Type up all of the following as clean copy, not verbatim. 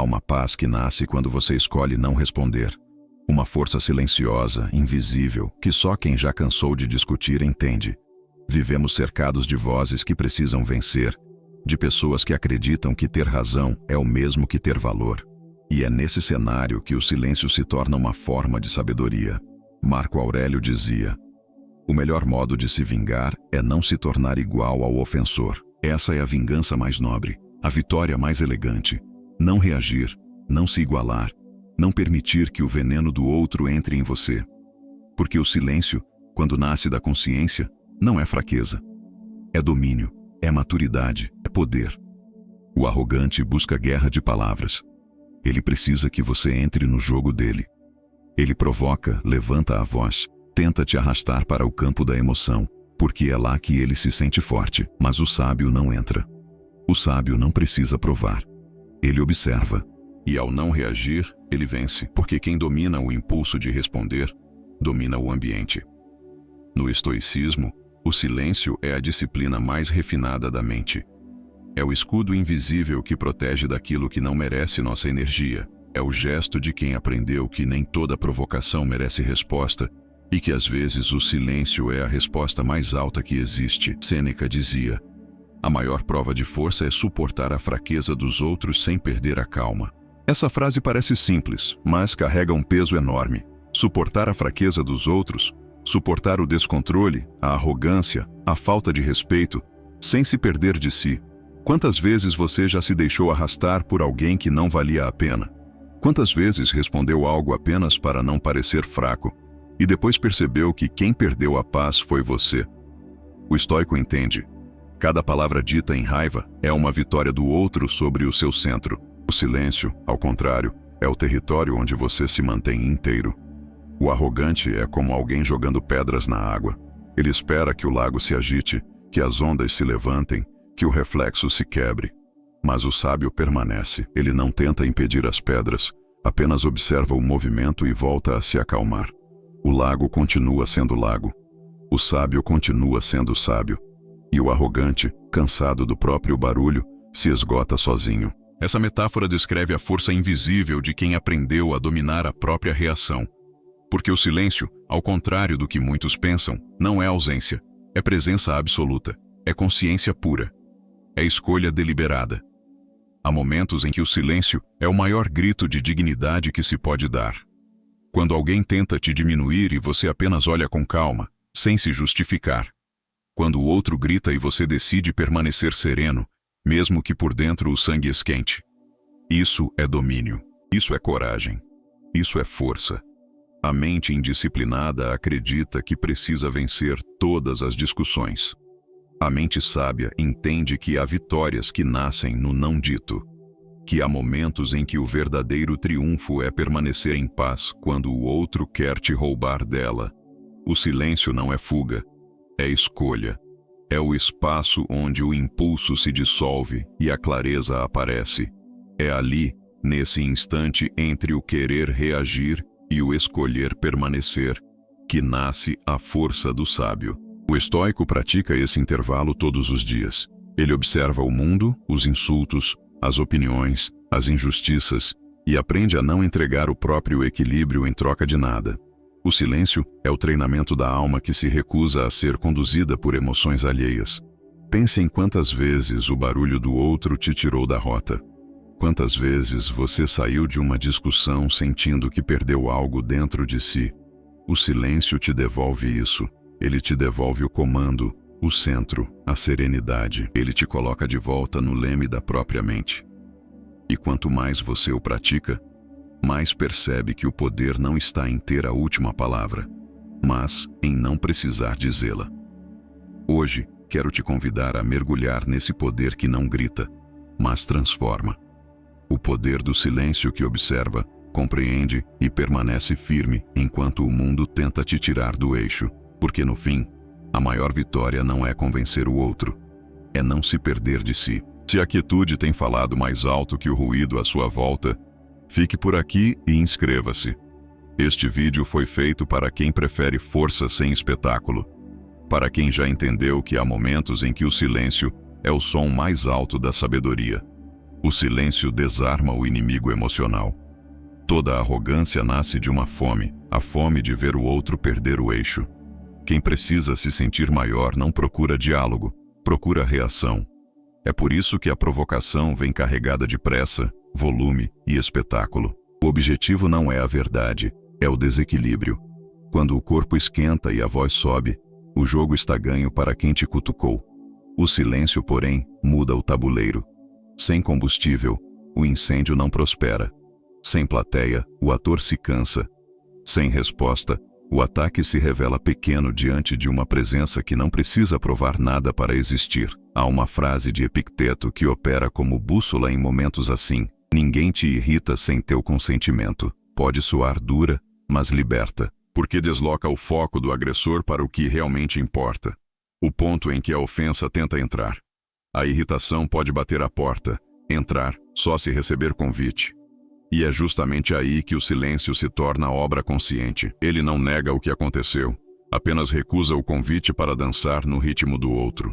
uma paz que nasce quando você escolhe não responder. Uma força silenciosa, invisível, que só quem já cansou de discutir entende. Vivemos cercados de vozes que precisam vencer, de pessoas que acreditam que ter razão é o mesmo que ter valor. E é nesse cenário que o silêncio se torna uma forma de sabedoria. Marco Aurélio dizia: o melhor modo de se vingar é não se tornar igual ao ofensor. Essa é a vingança mais nobre, a vitória mais elegante. Não reagir, não se igualar, não permitir que o veneno do outro entre em você. Porque o silêncio, quando nasce da consciência, não é fraqueza. É domínio, é maturidade, é poder. O arrogante busca guerra de palavras. Ele precisa que você entre no jogo dele. Ele provoca, levanta a voz, tenta te arrastar para o campo da emoção, porque é lá que ele se sente forte. Mas o sábio não entra. O sábio não precisa provar. Ele observa. E ao não reagir, ele vence, porque quem domina o impulso de responder, domina o ambiente. No estoicismo, o silêncio é a disciplina mais refinada da mente. É o escudo invisível que protege daquilo que não merece nossa energia. É o gesto de quem aprendeu que nem toda provocação merece resposta e que às vezes o silêncio é a resposta mais alta que existe. Sêneca dizia: a maior prova de força é suportar a fraqueza dos outros sem perder a calma. Essa frase parece simples, mas carrega um peso enorme. Suportar a fraqueza dos outros, suportar o descontrole, a arrogância, a falta de respeito, sem se perder de si. Quantas vezes você já se deixou arrastar por alguém que não valia a pena? Quantas vezes respondeu algo apenas para não parecer fraco, e depois percebeu que quem perdeu a paz foi você? O estoico entende. Cada palavra dita em raiva é uma vitória do outro sobre o seu centro. O silêncio, ao contrário, é o território onde você se mantém inteiro. O arrogante é como alguém jogando pedras na água. Ele espera que o lago se agite, que as ondas se levantem, que o reflexo se quebre. Mas o sábio permanece. Ele não tenta impedir as pedras, apenas observa o movimento e volta a se acalmar. O lago continua sendo lago. O sábio continua sendo sábio. E o arrogante, cansado do próprio barulho, se esgota sozinho. Essa metáfora descreve a força invisível de quem aprendeu a dominar a própria reação. Porque o silêncio, ao contrário do que muitos pensam, não é ausência, é presença absoluta, é consciência pura, é escolha deliberada. Há momentos em que o silêncio é o maior grito de dignidade que se pode dar. Quando alguém tenta te diminuir e você apenas olha com calma, sem se justificar. Quando o outro grita e você decide permanecer sereno, mesmo que por dentro o sangue esquente. Isso é domínio. Isso é coragem. Isso é força. A mente indisciplinada acredita que precisa vencer todas as discussões. A mente sábia entende que há vitórias que nascem no não dito. Que há momentos em que o verdadeiro triunfo é permanecer em paz quando o outro quer te roubar dela. O silêncio não é fuga, é escolha. É o espaço onde o impulso se dissolve e a clareza aparece. É ali, nesse instante entre o querer reagir e o escolher permanecer, que nasce a força do sábio. O estoico pratica esse intervalo todos os dias. Ele observa o mundo, os insultos, as opiniões, as injustiças, e aprende a não entregar o próprio equilíbrio em troca de nada. O silêncio é o treinamento da alma que se recusa a ser conduzida por emoções alheias. Pense em quantas vezes o barulho do outro te tirou da rota. Quantas vezes você saiu de uma discussão sentindo que perdeu algo dentro de si. O silêncio te devolve isso. Ele te devolve o comando, o centro, a serenidade. Ele te coloca de volta no leme da própria mente. E quanto mais você o pratica, mais percebe que o poder não está em ter a última palavra, mas em não precisar dizê-la. Hoje, quero te convidar a mergulhar nesse poder que não grita, mas transforma. O poder do silêncio que observa, compreende e permanece firme enquanto o mundo tenta te tirar do eixo, porque no fim, a maior vitória não é convencer o outro, é não se perder de si. Se a quietude tem falado mais alto que o ruído à sua volta, fique por aqui e inscreva-se. Este vídeo foi feito para quem prefere força sem espetáculo. Para quem já entendeu que há momentos em que o silêncio é o som mais alto da sabedoria. O silêncio desarma o inimigo emocional. Toda arrogância nasce de uma fome, a fome de ver o outro perder o eixo. Quem precisa se sentir maior não procura diálogo, procura reação. É por isso que a provocação vem carregada de pressa, volume e espetáculo. O objetivo não é a verdade, é o desequilíbrio. Quando o corpo esquenta e a voz sobe, o jogo está ganho para quem te cutucou. O silêncio, porém, muda o tabuleiro. Sem combustível, o incêndio não prospera. Sem plateia, o ator se cansa. Sem resposta, o ataque se revela pequeno diante de uma presença que não precisa provar nada para existir. Há uma frase de Epicteto que opera como bússola em momentos assim: ninguém te irrita sem teu consentimento. Pode soar dura, mas liberta, porque desloca o foco do agressor para o que realmente importa. O ponto em que a ofensa tenta entrar. A irritação pode bater à porta, entrar, só se receber convite. E é justamente aí que o silêncio se torna obra consciente. Ele não nega o que aconteceu, apenas recusa o convite para dançar no ritmo do outro.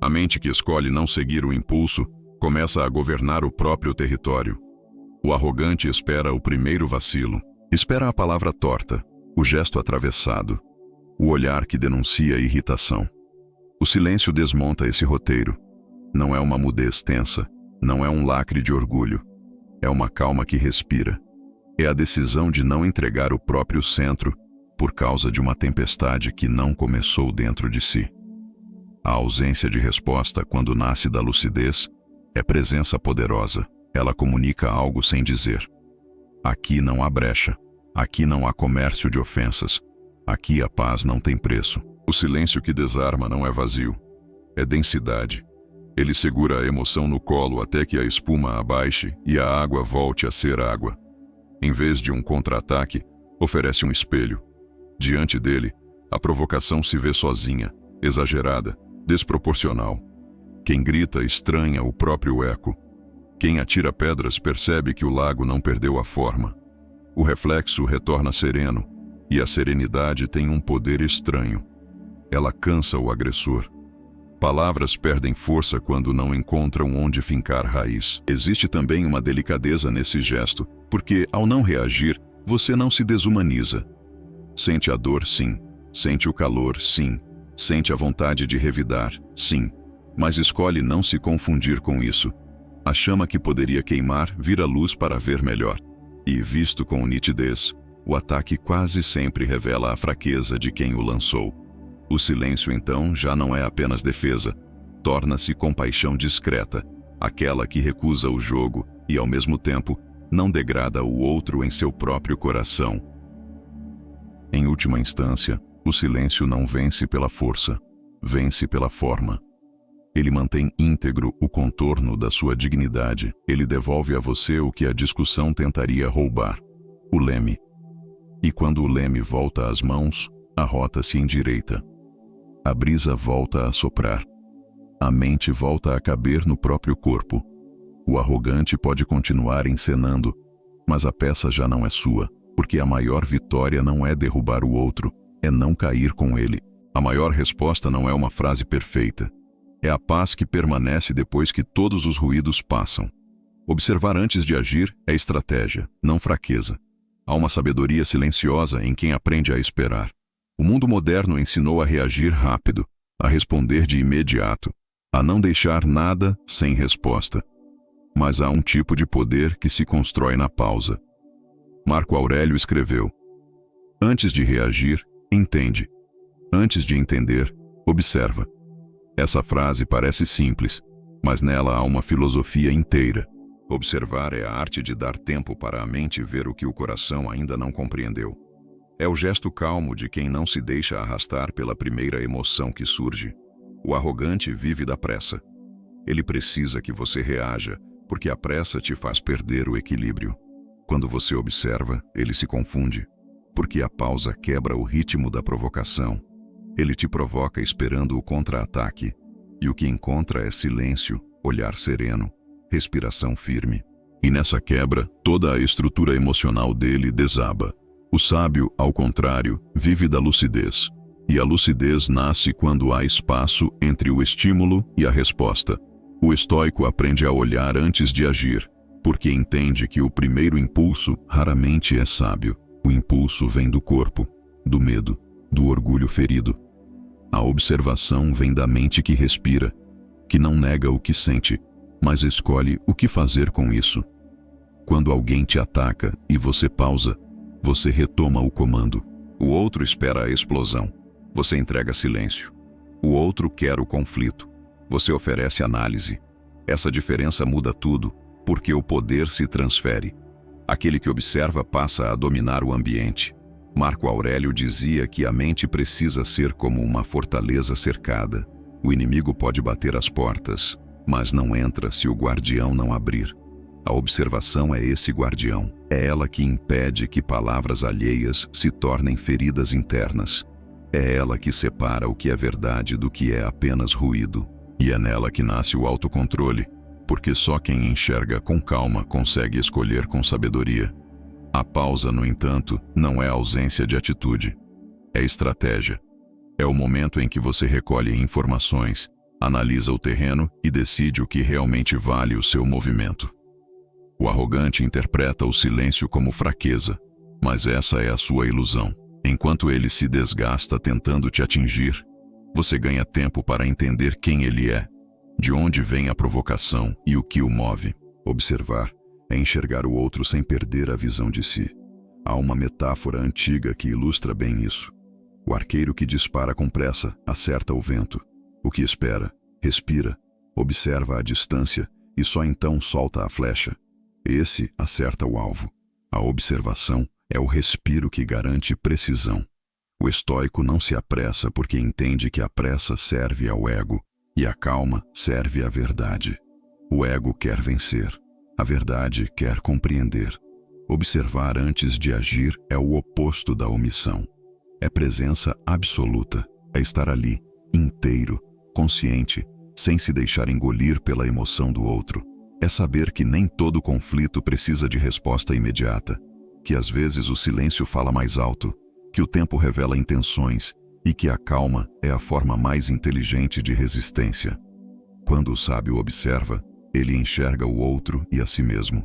A mente que escolhe não seguir o impulso começa a governar o próprio território. O arrogante espera o primeiro vacilo, espera a palavra torta, o gesto atravessado, o olhar que denuncia a irritação. O silêncio desmonta esse roteiro. Não é uma mudez tensa, não é um lacre de orgulho. É uma calma que respira. É a decisão de não entregar o próprio centro por causa de uma tempestade que não começou dentro de si. A ausência de resposta, quando nasce da lucidez, é presença poderosa. Ela comunica algo sem dizer. Aqui não há brecha. Aqui não há comércio de ofensas. Aqui a paz não tem preço. O silêncio que desarma não é vazio. É densidade. Ele segura a emoção no colo até que a espuma abaixe e a água volte a ser água. Em vez de um contra-ataque, oferece um espelho. Diante dele, a provocação se vê sozinha, exagerada, desproporcional. Quem grita estranha o próprio eco. Quem atira pedras percebe que o lago não perdeu a forma. O reflexo retorna sereno, e a serenidade tem um poder estranho. Ela cansa o agressor. Palavras perdem força quando não encontram onde fincar raiz. Existe também uma delicadeza nesse gesto, porque, ao não reagir, você não se desumaniza. Sente a dor, sim. Sente o calor, sim. Sente a vontade de revidar, sim. Mas escolhe não se confundir com isso. A chama que poderia queimar vira luz para ver melhor. E, visto com nitidez, o ataque quase sempre revela a fraqueza de quem o lançou. O silêncio, então, já não é apenas defesa. Torna-se compaixão discreta, aquela que recusa o jogo e, ao mesmo tempo, não degrada o outro em seu próprio coração. Em última instância, o silêncio não vence pela força, vence pela forma. Ele mantém íntegro o contorno da sua dignidade. Ele devolve a você o que a discussão tentaria roubar: o leme. E quando o leme volta às mãos, a rota se endireita. A brisa volta a soprar. A mente volta a caber no próprio corpo. O arrogante pode continuar encenando, mas a peça já não é sua, porque a maior vitória não é derrubar o outro, é não cair com ele. A maior resposta não é uma frase perfeita. É a paz que permanece depois que todos os ruídos passam. Observar antes de agir é estratégia, não fraqueza. Há uma sabedoria silenciosa em quem aprende a esperar. O mundo moderno ensinou a reagir rápido, a responder de imediato, a não deixar nada sem resposta. Mas há um tipo de poder que se constrói na pausa. Marco Aurélio escreveu: antes de reagir, entende. Antes de entender, observa. Essa frase parece simples, mas nela há uma filosofia inteira. Observar é a arte de dar tempo para a mente ver o que o coração ainda não compreendeu. É o gesto calmo de quem não se deixa arrastar pela primeira emoção que surge. O arrogante vive da pressa. Ele precisa que você reaja, porque a pressa te faz perder o equilíbrio. Quando você observa, ele se confunde, porque a pausa quebra o ritmo da provocação. Ele te provoca esperando o contra-ataque, e o que encontra é silêncio, olhar sereno, respiração firme. E nessa quebra, toda a estrutura emocional dele desaba. O sábio, ao contrário, vive da lucidez. E a lucidez nasce quando há espaço entre o estímulo e a resposta. O estoico aprende a olhar antes de agir, porque entende que o primeiro impulso raramente é sábio. O impulso vem do corpo, do medo, do orgulho ferido. A observação vem da mente que respira, que não nega o que sente, mas escolhe o que fazer com isso. Quando alguém te ataca e você pausa, você retoma o comando. O outro espera a explosão. Você entrega silêncio. O outro quer o conflito. Você oferece análise. Essa diferença muda tudo, porque o poder se transfere. Aquele que observa passa a dominar o ambiente. Marco Aurélio dizia que a mente precisa ser como uma fortaleza cercada. O inimigo pode bater as portas, mas não entra se o guardião não abrir. A observação é esse guardião. É ela que impede que palavras alheias se tornem feridas internas. É ela que separa o que é verdade do que é apenas ruído. E é nela que nasce o autocontrole, porque só quem enxerga com calma consegue escolher com sabedoria. A pausa, no entanto, não é ausência de atitude. É estratégia. É o momento em que você recolhe informações, analisa o terreno e decide o que realmente vale o seu movimento. O arrogante interpreta o silêncio como fraqueza, mas essa é a sua ilusão. Enquanto ele se desgasta tentando te atingir, você ganha tempo para entender quem ele é, de onde vem a provocação e o que o move. Observar é enxergar o outro sem perder a visão de si. Há uma metáfora antiga que ilustra bem isso. O arqueiro que dispara com pressa acerta o vento. O que espera, respira, observa a distância e só então solta a flecha. Esse acerta o alvo. A observação é o respiro que garante precisão. O estoico não se apressa porque entende que a pressa serve ao ego e a calma serve à verdade. O ego quer vencer, a verdade quer compreender. Observar antes de agir é o oposto da omissão. É presença absoluta, é estar ali, inteiro, consciente, sem se deixar engolir pela emoção do outro. É saber que nem todo conflito precisa de resposta imediata, que às vezes o silêncio fala mais alto, que o tempo revela intenções e que a calma é a forma mais inteligente de resistência. Quando o sábio observa, ele enxerga o outro e a si mesmo.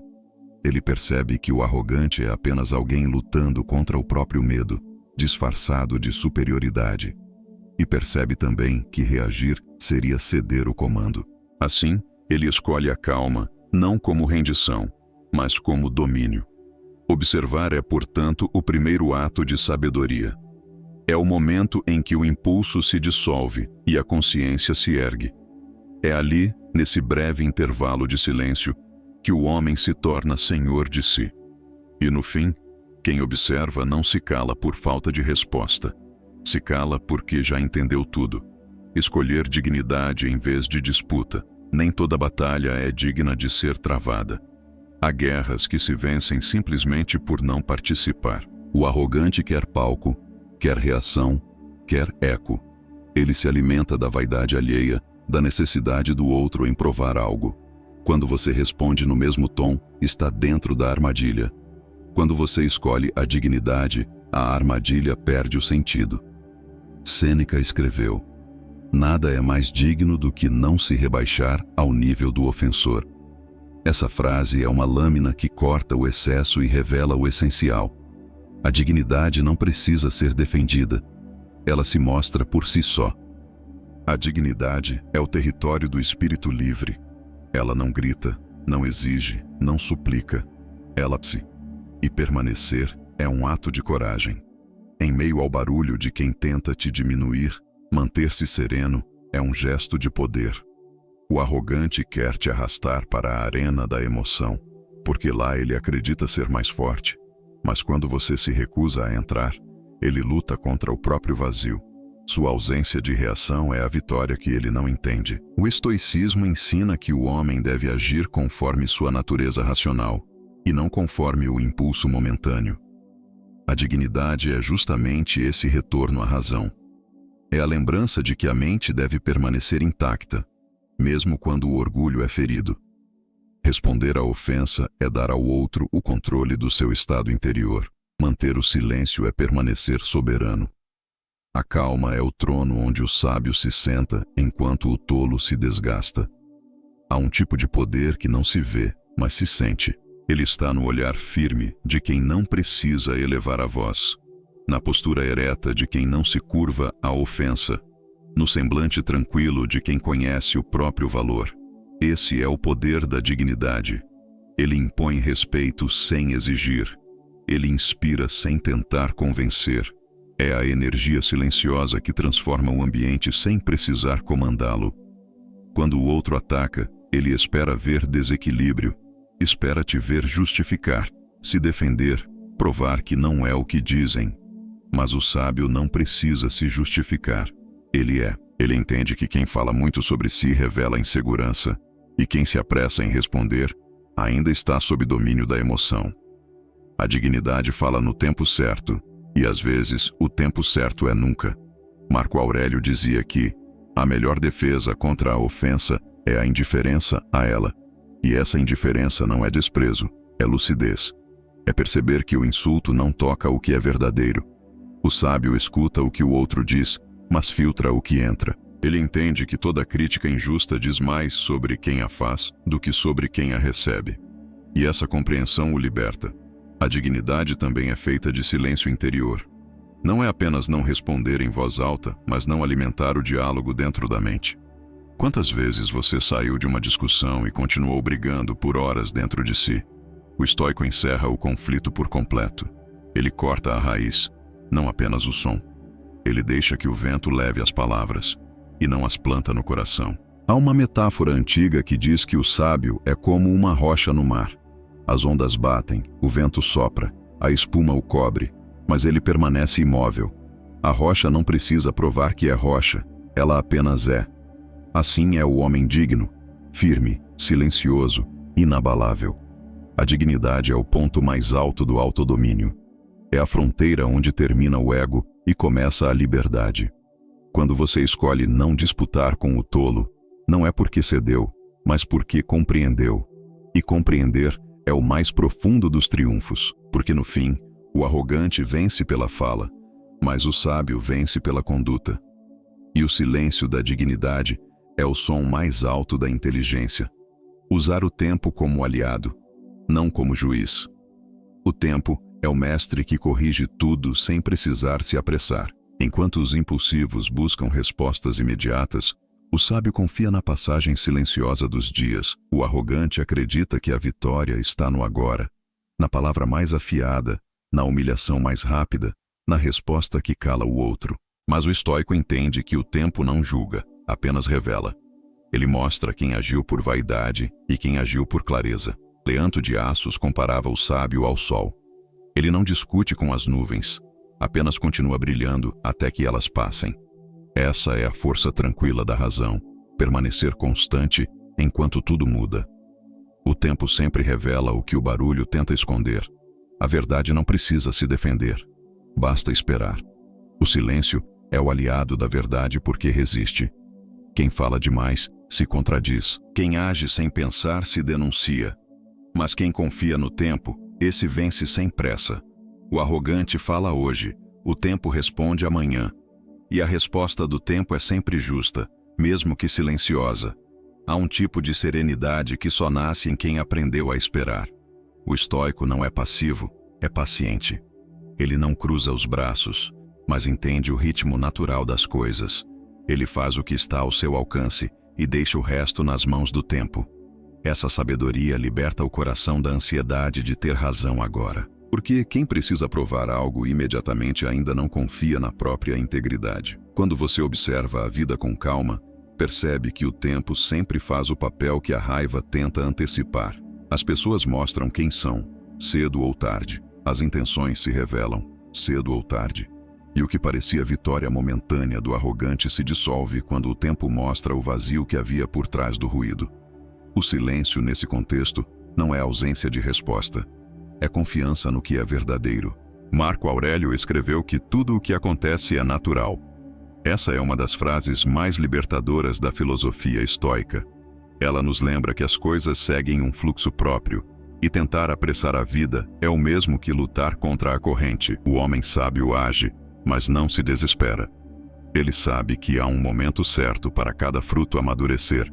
Ele percebe que o arrogante é apenas alguém lutando contra o próprio medo, disfarçado de superioridade. E percebe também que reagir seria ceder o comando. Assim, ele escolhe a calma, não como rendição, mas como domínio. Observar é, portanto, o primeiro ato de sabedoria. É o momento em que o impulso se dissolve e a consciência se ergue. É ali, nesse breve intervalo de silêncio, que o homem se torna senhor de si. E no fim, quem observa não se cala por falta de resposta. Se cala porque já entendeu tudo. Escolher dignidade em vez de disputa. Nem toda batalha é digna de ser travada. Há guerras que se vencem simplesmente por não participar. O arrogante quer palco, quer reação, quer eco. Ele se alimenta da vaidade alheia, da necessidade do outro em provar algo. Quando você responde no mesmo tom, está dentro da armadilha. Quando você escolhe a dignidade, a armadilha perde o sentido. Sêneca escreveu: "Nada é mais digno do que não se rebaixar ao nível do ofensor." Essa frase é uma lâmina que corta o excesso e revela o essencial. A dignidade não precisa ser defendida. Ela se mostra por si só. A dignidade é o território do espírito livre. Ela não grita, não exige, não suplica. Ela se. E permanecer é um ato de coragem. Em meio ao barulho de quem tenta te diminuir, manter-se sereno é um gesto de poder. O arrogante quer te arrastar para a arena da emoção, porque lá ele acredita ser mais forte. Mas quando você se recusa a entrar, ele luta contra o próprio vazio. Sua ausência de reação é a vitória que ele não entende. O estoicismo ensina que o homem deve agir conforme sua natureza racional, e não conforme o impulso momentâneo. A dignidade é justamente esse retorno à razão. É a lembrança de que a mente deve permanecer intacta, mesmo quando o orgulho é ferido. Responder à ofensa é dar ao outro o controle do seu estado interior. Manter o silêncio é permanecer soberano. A calma é o trono onde o sábio se senta enquanto o tolo se desgasta. Há um tipo de poder que não se vê, mas se sente. Ele está no olhar firme de quem não precisa elevar a voz, na postura ereta de quem não se curva à ofensa, no semblante tranquilo de quem conhece o próprio valor. Esse é o poder da dignidade. Ele impõe respeito sem exigir. Ele inspira sem tentar convencer. É a energia silenciosa que transforma o ambiente sem precisar comandá-lo. Quando o outro ataca, ele espera ver desequilíbrio, espera te ver justificar, se defender, provar que não é o que dizem. Mas o sábio não precisa se justificar. Ele é. Ele entende que quem fala muito sobre si revela insegurança, e quem se apressa em responder ainda está sob domínio da emoção. A dignidade fala no tempo certo, e às vezes o tempo certo é nunca. Marco Aurélio dizia que a melhor defesa contra a ofensa é a indiferença a ela. E essa indiferença não é desprezo, é lucidez. É perceber que o insulto não toca o que é verdadeiro. O sábio escuta o que o outro diz, mas filtra o que entra. Ele entende que toda crítica injusta diz mais sobre quem a faz do que sobre quem a recebe. E essa compreensão o liberta. A dignidade também é feita de silêncio interior. Não é apenas não responder em voz alta, mas não alimentar o diálogo dentro da mente. Quantas vezes você saiu de uma discussão e continuou brigando por horas dentro de si? O estoico encerra o conflito por completo. Ele corta a raiz, não apenas o som. Ele deixa que o vento leve as palavras, e não as planta no coração. Há uma metáfora antiga que diz que o sábio é como uma rocha no mar. As ondas batem, o vento sopra, a espuma o cobre, mas ele permanece imóvel. A rocha não precisa provar que é rocha, ela apenas é. Assim é o homem digno, firme, silencioso, inabalável. A dignidade é o ponto mais alto do autodomínio. É a fronteira onde termina o ego e começa a liberdade. Quando você escolhe não disputar com o tolo, não é porque cedeu, mas porque compreendeu. E compreender é o mais profundo dos triunfos, porque no fim, o arrogante vence pela fala, mas o sábio vence pela conduta. E o silêncio da dignidade é o som mais alto da inteligência. Usar o tempo como aliado, não como juiz. O tempo é o mestre que corrige tudo sem precisar se apressar. Enquanto os impulsivos buscam respostas imediatas, o sábio confia na passagem silenciosa dos dias. O arrogante acredita que a vitória está no agora, na palavra mais afiada, na humilhação mais rápida, na resposta que cala o outro. Mas o estoico entende que o tempo não julga, apenas revela. Ele mostra quem agiu por vaidade e quem agiu por clareza. Leanto de Assos comparava o sábio ao sol. Ele não discute com as nuvens, apenas continua brilhando até que elas passem. Essa é a força tranquila da razão, permanecer constante enquanto tudo muda. O tempo sempre revela o que o barulho tenta esconder. A verdade não precisa se defender, basta esperar. O silêncio é o aliado da verdade porque resiste. Quem fala demais se contradiz. Quem age sem pensar se denuncia. Mas quem confia no tempo, esse vence sem pressa. O arrogante fala hoje, o tempo responde amanhã. E a resposta do tempo é sempre justa, mesmo que silenciosa. Há um tipo de serenidade que só nasce em quem aprendeu a esperar. O estoico não é passivo, é paciente. Ele não cruza os braços, mas entende o ritmo natural das coisas. Ele faz o que está ao seu alcance e deixa o resto nas mãos do tempo. Essa sabedoria liberta o coração da ansiedade de ter razão agora. Porque quem precisa provar algo imediatamente ainda não confia na própria integridade. Quando você observa a vida com calma, percebe que o tempo sempre faz o papel que a raiva tenta antecipar. As pessoas mostram quem são, cedo ou tarde. As intenções se revelam, cedo ou tarde. E o que parecia vitória momentânea do arrogante se dissolve quando o tempo mostra o vazio que havia por trás do ruído. O silêncio, nesse contexto, não é ausência de resposta. É confiança no que é verdadeiro. Marco Aurélio escreveu que tudo o que acontece é natural. Essa é uma das frases mais libertadoras da filosofia estoica. Ela nos lembra que as coisas seguem um fluxo próprio, e tentar apressar a vida é o mesmo que lutar contra a corrente. O homem sábio age, mas não se desespera. Ele sabe que há um momento certo para cada fruto amadurecer.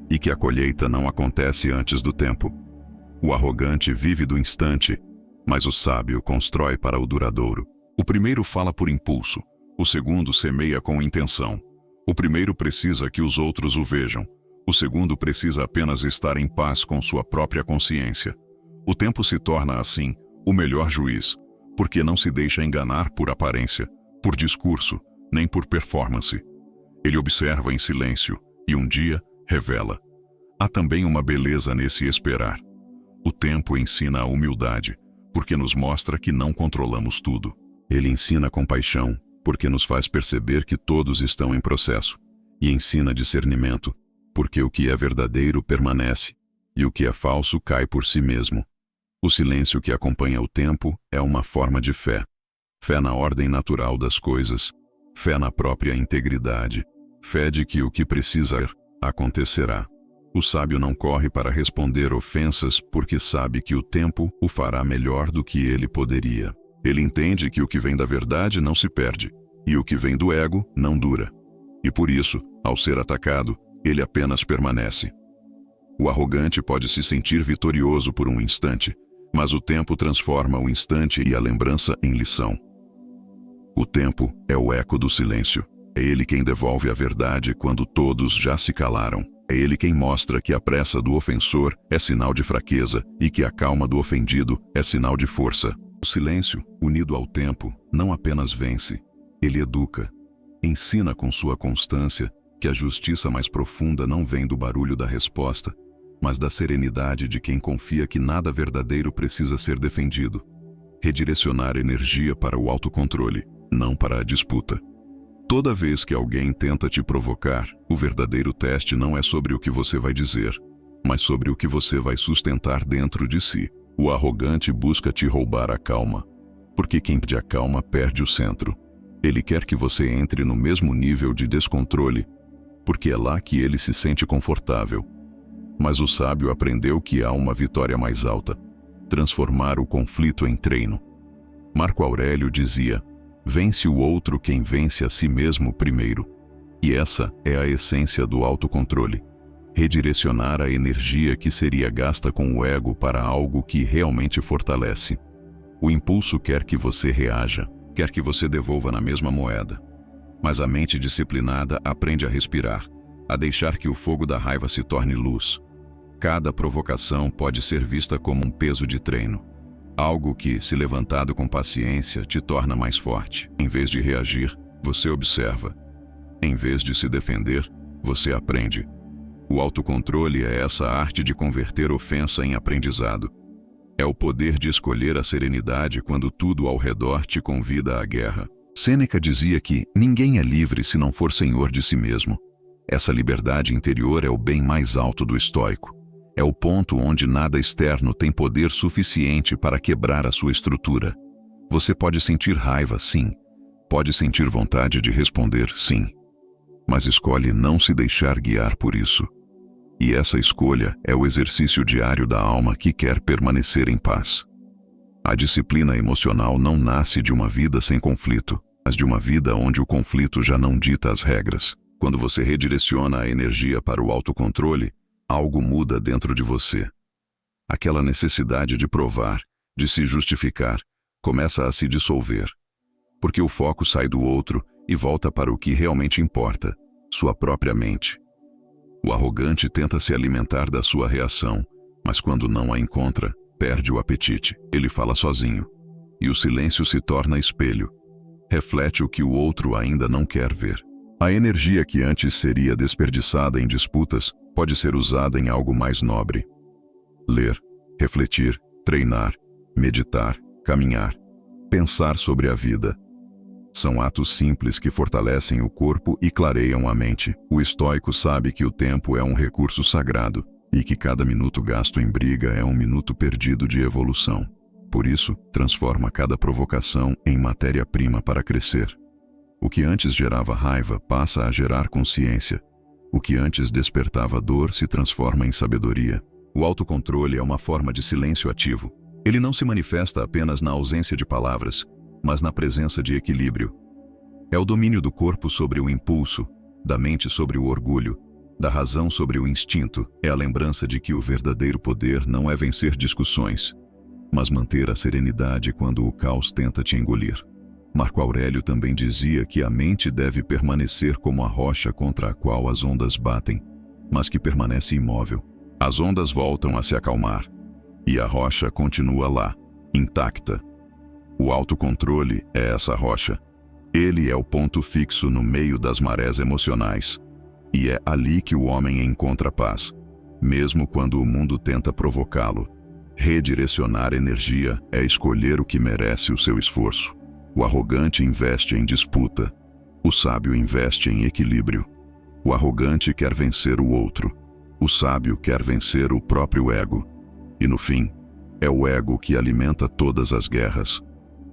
e que a colheita não acontece antes do tempo. O arrogante vive do instante, mas o sábio constrói para o duradouro. O primeiro fala por impulso, o segundo semeia com intenção. O primeiro precisa que os outros o vejam, o segundo precisa apenas estar em paz com sua própria consciência. O tempo se torna, assim, o melhor juiz, porque não se deixa enganar por aparência, por discurso, nem por performance. Ele observa em silêncio e um dia revela. Há também uma beleza nesse esperar. O tempo ensina a humildade, porque nos mostra que não controlamos tudo. Ele ensina compaixão, porque nos faz perceber que todos estão em processo, e ensina discernimento, porque o que é verdadeiro permanece, e o que é falso cai por si mesmo. O silêncio que acompanha o tempo é uma forma de fé. Fé na ordem natural das coisas, fé na própria integridade, fé de que o que precisa acontecerá. O sábio não corre para responder ofensas porque sabe que o tempo o fará melhor do que ele poderia. Ele entende que o que vem da verdade não se perde, e o que vem do ego não dura. E por isso, ao ser atacado, ele apenas permanece. O arrogante pode se sentir vitorioso por um instante, mas o tempo transforma o instante e a lembrança em lição. O tempo é o eco do silêncio. É ele quem devolve a verdade quando todos já se calaram. É ele quem mostra que a pressa do ofensor é sinal de fraqueza e que a calma do ofendido é sinal de força. O silêncio, unido ao tempo, não apenas vence, ele educa. Ensina com sua constância que a justiça mais profunda não vem do barulho da resposta, mas da serenidade de quem confia que nada verdadeiro precisa ser defendido. Redirecionar energia para o autocontrole, não para a disputa. Toda vez que alguém tenta te provocar, o verdadeiro teste não é sobre o que você vai dizer, mas sobre o que você vai sustentar dentro de si. O arrogante busca te roubar a calma, porque quem te acalma perde o centro. Ele quer que você entre no mesmo nível de descontrole, porque é lá que ele se sente confortável. Mas o sábio aprendeu que há uma vitória mais alta: transformar o conflito em treino. Marco Aurélio dizia: vence o outro quem vence a si mesmo primeiro. E essa é a essência do autocontrole. Redirecionar a energia que seria gasta com o ego para algo que realmente fortalece. O impulso quer que você reaja, quer que você devolva na mesma moeda. Mas a mente disciplinada aprende a respirar, a deixar que o fogo da raiva se torne luz. Cada provocação pode ser vista como um peso de treino. Algo que, se levantado com paciência, te torna mais forte. Em vez de reagir, você observa. Em vez de se defender, você aprende. O autocontrole é essa arte de converter ofensa em aprendizado. É o poder de escolher a serenidade quando tudo ao redor te convida à guerra. Sêneca dizia que ninguém é livre se não for senhor de si mesmo. Essa liberdade interior é o bem mais alto do estoico. É o ponto onde nada externo tem poder suficiente para quebrar a sua estrutura. Você pode sentir raiva, sim. Pode sentir vontade de responder, sim. Mas escolhe não se deixar guiar por isso. E essa escolha é o exercício diário da alma que quer permanecer em paz. A disciplina emocional não nasce de uma vida sem conflito, mas de uma vida onde o conflito já não dita as regras. Quando você redireciona a energia para o autocontrole, algo muda dentro de você. Aquela necessidade de provar, de se justificar, começa a se dissolver. Porque o foco sai do outro e volta para o que realmente importa, sua própria mente. O arrogante tenta se alimentar da sua reação, mas quando não a encontra, perde o apetite. Ele fala sozinho, e o silêncio se torna espelho. Reflete o que o outro ainda não quer ver. A energia que antes seria desperdiçada em disputas pode ser usada em algo mais nobre. Ler, refletir, treinar, meditar, caminhar, pensar sobre a vida. São atos simples que fortalecem o corpo e clareiam a mente. O estoico sabe que o tempo é um recurso sagrado e que cada minuto gasto em briga é um minuto perdido de evolução. Por isso, transforma cada provocação em matéria-prima para crescer. O que antes gerava raiva passa a gerar consciência. O que antes despertava dor se transforma em sabedoria. O autocontrole é uma forma de silêncio ativo. Ele não se manifesta apenas na ausência de palavras, mas na presença de equilíbrio. É o domínio do corpo sobre o impulso, da mente sobre o orgulho, Da razão sobre o instinto é a lembrança de que o verdadeiro poder não é vencer discussões, mas manter a serenidade quando o caos tenta te engolir. Marco Aurélio também dizia que a mente deve permanecer como a rocha contra a qual as ondas batem, mas que permanece imóvel. As ondas voltam a se acalmar, e a rocha continua lá, intacta. O autocontrole é essa rocha. Ele é o ponto fixo no meio das marés emocionais. E é ali que o homem encontra paz, mesmo quando o mundo tenta provocá-lo. Redirecionar energia é escolher o que merece o seu esforço. O arrogante investe em disputa. O sábio investe em equilíbrio. O arrogante quer vencer o outro. O sábio quer vencer o próprio ego. E no fim, é o ego que alimenta todas as guerras.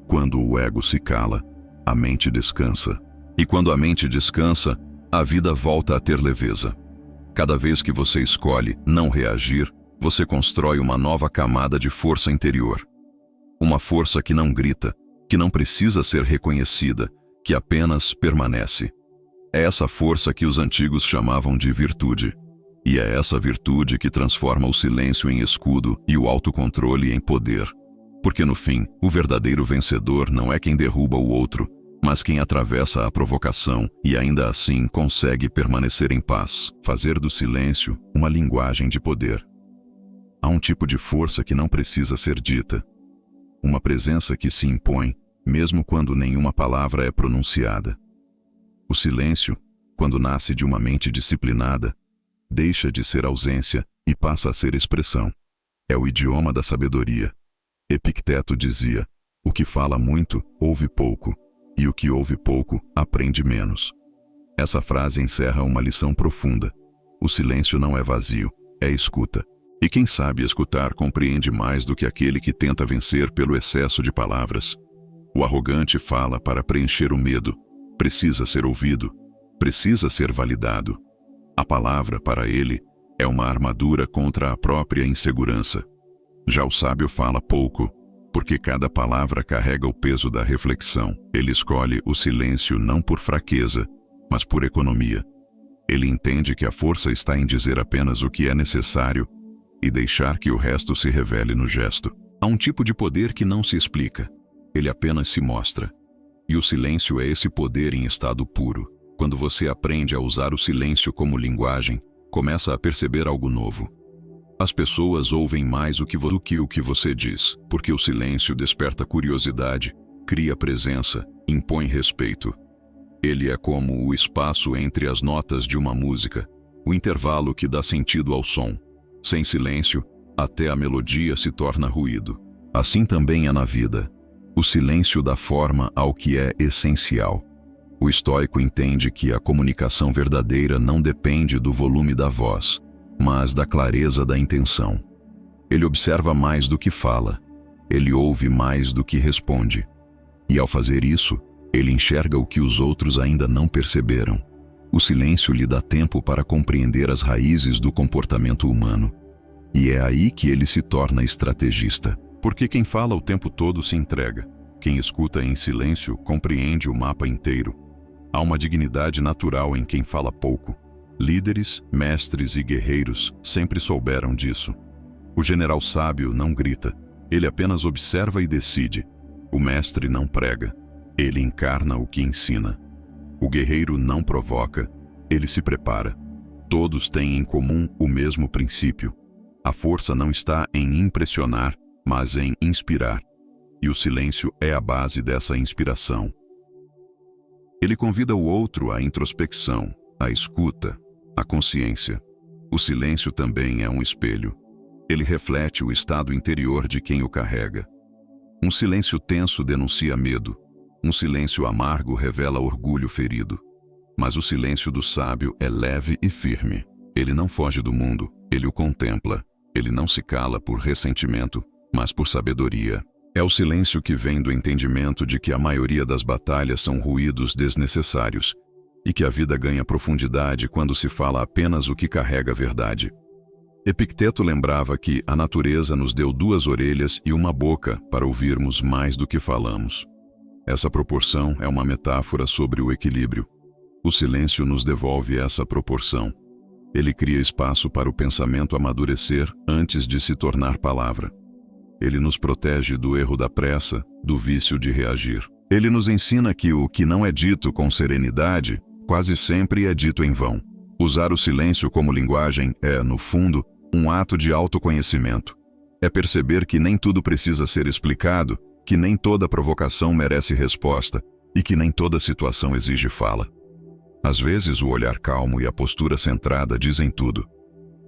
Quando o ego se cala, a mente descansa. E quando a mente descansa, a vida volta a ter leveza. Cada vez que você escolhe não reagir, você constrói uma nova camada de força interior. Uma força que não grita, que não precisa ser reconhecida, que apenas permanece. É essa força que os antigos chamavam de virtude. E é essa virtude que transforma o silêncio em escudo e o autocontrole em poder. Porque no fim, o verdadeiro vencedor não é quem derruba o outro, mas quem atravessa a provocação e ainda assim consegue permanecer em paz, fazer do silêncio uma linguagem de poder. Há um tipo de força que não precisa ser dita. Uma presença que se impõe, mesmo quando nenhuma palavra é pronunciada. O silêncio, quando nasce de uma mente disciplinada, deixa de ser ausência e passa a ser expressão. É o idioma da sabedoria. Epicteto dizia: o que fala muito, ouve pouco, e o que ouve pouco, aprende menos. Essa frase encerra uma lição profunda. O silêncio não é vazio, é escuta. E quem sabe escutar compreende mais do que aquele que tenta vencer pelo excesso de palavras. O arrogante fala para preencher o medo. Precisa ser ouvido. Precisa ser validado. A palavra, para ele, é uma armadura contra a própria insegurança. Já o sábio fala pouco, porque cada palavra carrega o peso da reflexão. Ele escolhe o silêncio não por fraqueza, mas por economia. Ele entende que a força está em dizer apenas o que é necessário e deixar que o resto se revele no gesto. Há um tipo de poder que não se explica. Ele apenas se mostra. E o silêncio é esse poder em estado puro. Quando você aprende a usar o silêncio como linguagem, começa a perceber algo novo. As pessoas ouvem mais do que o que você diz, porque o silêncio desperta curiosidade, cria presença, impõe respeito. Ele é como o espaço entre as notas de uma música, o intervalo que dá sentido ao som. Sem silêncio, até a melodia se torna ruído. Assim também é na vida. O silêncio dá forma ao que é essencial. O estoico entende que a comunicação verdadeira não depende do volume da voz, mas da clareza da intenção. Ele observa mais do que fala. Ele ouve mais do que responde. E ao fazer isso, ele enxerga o que os outros ainda não perceberam. O silêncio lhe dá tempo para compreender as raízes do comportamento humano. E é aí que ele se torna estrategista. Porque quem fala o tempo todo se entrega. Quem escuta em silêncio compreende o mapa inteiro. Há uma dignidade natural em quem fala pouco. Líderes, mestres e guerreiros sempre souberam disso. O general sábio não grita. Ele apenas observa e decide. O mestre não prega. Ele encarna o que ensina. O guerreiro não provoca, ele se prepara. Todos têm em comum o mesmo princípio. A força não está em impressionar, mas em inspirar. E o silêncio é a base dessa inspiração. Ele convida o outro à introspecção, à escuta, à consciência. O silêncio também é um espelho. Ele reflete o estado interior de quem o carrega. Um silêncio tenso denuncia medo. Um silêncio amargo revela orgulho ferido. Mas o silêncio do sábio é leve e firme. Ele não foge do mundo, ele o contempla. Ele não se cala por ressentimento, mas por sabedoria. É o silêncio que vem do entendimento de que a maioria das batalhas são ruídos desnecessários e que a vida ganha profundidade quando se fala apenas o que carrega a verdade. Epicteto lembrava que a natureza nos deu 2 orelhas e uma boca para ouvirmos mais do que falamos. Essa proporção é uma metáfora sobre o equilíbrio. O silêncio nos devolve essa proporção. Ele cria espaço para o pensamento amadurecer antes de se tornar palavra. Ele nos protege do erro da pressa, do vício de reagir. Ele nos ensina que o que não é dito com serenidade, quase sempre é dito em vão. Usar o silêncio como linguagem é, no fundo, um ato de autoconhecimento. É perceber que nem tudo precisa ser explicado, que nem toda provocação merece resposta e que nem toda situação exige fala. Às vezes o olhar calmo e a postura centrada dizem tudo.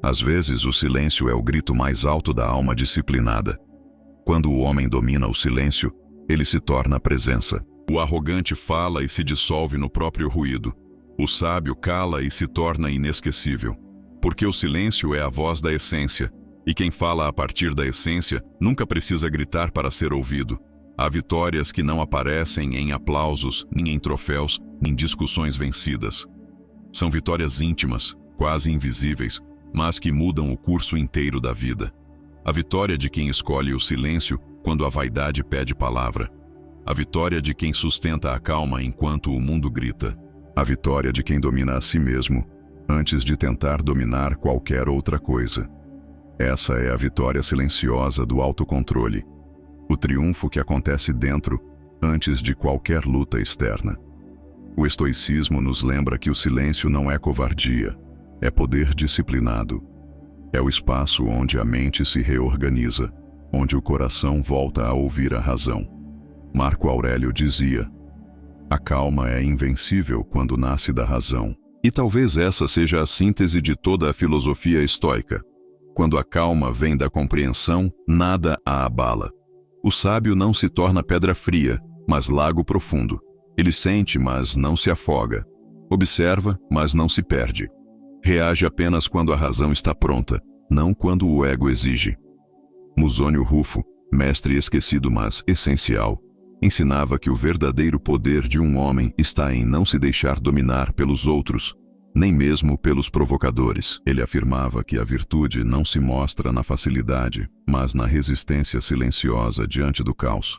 Às vezes o silêncio é o grito mais alto da alma disciplinada. Quando o homem domina o silêncio, ele se torna presença. O arrogante fala e se dissolve no próprio ruído. O sábio cala e se torna inesquecível. Porque o silêncio é a voz da essência, e quem fala a partir da essência nunca precisa gritar para ser ouvido. Há vitórias que não aparecem em aplausos, nem em troféus, nem discussões vencidas. São vitórias íntimas, quase invisíveis, mas que mudam o curso inteiro da vida. A vitória de quem escolhe o silêncio quando a vaidade pede palavra. A vitória de quem sustenta a calma enquanto o mundo grita. A vitória de quem domina a si mesmo antes de tentar dominar qualquer outra coisa. Essa é a vitória silenciosa do autocontrole. O triunfo que acontece dentro, antes de qualquer luta externa. O estoicismo nos lembra que o silêncio não é covardia, é poder disciplinado. É o espaço onde a mente se reorganiza, onde o coração volta a ouvir a razão. Marco Aurélio dizia: a calma é invencível quando nasce da razão. E talvez essa seja a síntese de toda a filosofia estoica. Quando a calma vem da compreensão, nada a abala. O sábio não se torna pedra fria, mas lago profundo. Ele sente, mas não se afoga. Observa, mas não se perde. Reage apenas quando a razão está pronta, não quando o ego exige. Musônio Rufo, mestre esquecido mas essencial, ensinava que o verdadeiro poder de um homem está em não se deixar dominar pelos outros, nem mesmo pelos provocadores. Ele afirmava que a virtude não se mostra na facilidade, mas na resistência silenciosa diante do caos.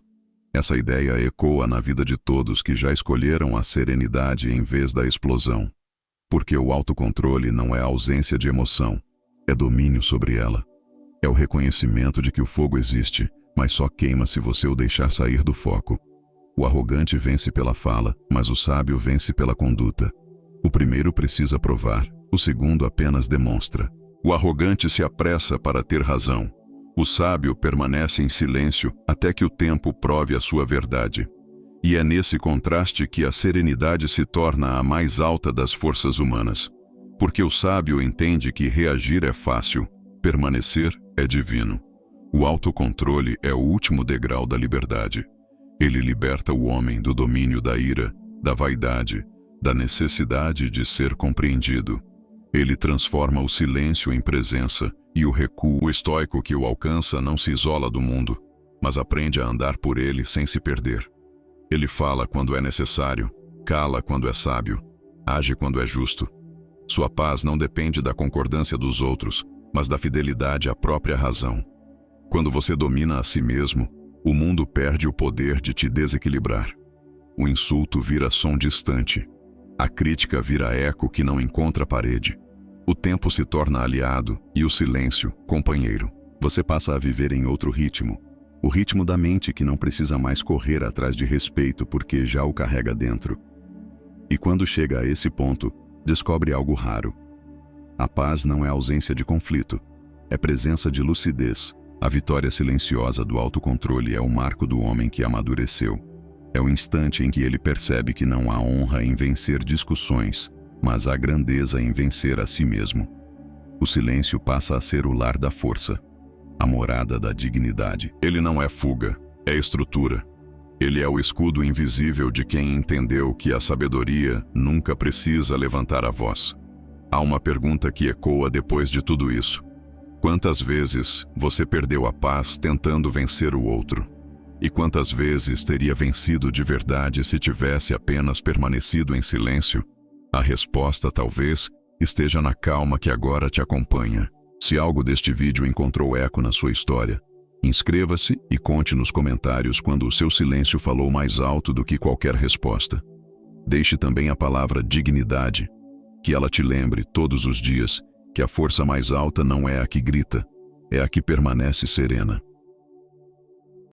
Essa ideia ecoa na vida de todos que já escolheram a serenidade em vez da explosão. Porque o autocontrole não é ausência de emoção, é domínio sobre ela. É o reconhecimento de que o fogo existe, mas só queima se você o deixar sair do foco. O arrogante vence pela fala, mas o sábio vence pela conduta. O primeiro precisa provar, o segundo apenas demonstra. O arrogante se apressa para ter razão. O sábio permanece em silêncio até que o tempo prove a sua verdade. E é nesse contraste que a serenidade se torna a mais alta das forças humanas. Porque o sábio entende que reagir é fácil, permanecer é divino. O autocontrole é o último degrau da liberdade. Ele liberta o homem do domínio da ira, da vaidade, da necessidade de ser compreendido. Ele transforma o silêncio em presença e o recuo. O estoico que o alcança não se isola do mundo, mas aprende a andar por ele sem se perder. Ele fala quando é necessário, cala quando é sábio, age quando é justo. Sua paz não depende da concordância dos outros, mas da fidelidade à própria razão. Quando você domina a si mesmo, o mundo perde o poder de te desequilibrar. O insulto vira som distante. A crítica vira eco que não encontra parede. O tempo se torna aliado e o silêncio, companheiro. Você passa a viver em outro ritmo. O ritmo da mente que não precisa mais correr atrás de respeito porque já o carrega dentro. E quando chega a esse ponto, descobre algo raro. A paz não é ausência de conflito, é presença de lucidez. A vitória silenciosa do autocontrole é o marco do homem que amadureceu. É o instante em que ele percebe que não há honra em vencer discussões, mas há grandeza em vencer a si mesmo. O silêncio passa a ser o lar da força, a morada da dignidade. Ele não é fuga, é estrutura. Ele é o escudo invisível de quem entendeu que a sabedoria nunca precisa levantar a voz. Há uma pergunta que ecoa depois de tudo isso. Quantas vezes você perdeu a paz tentando vencer o outro? E quantas vezes teria vencido de verdade se tivesse apenas permanecido em silêncio? A resposta, talvez, esteja na calma que agora te acompanha. Se algo deste vídeo encontrou eco na sua história, inscreva-se e conte nos comentários quando o seu silêncio falou mais alto do que qualquer resposta. Deixe também a palavra dignidade, que ela te lembre todos os dias que a força mais alta não é a que grita, é a que permanece serena.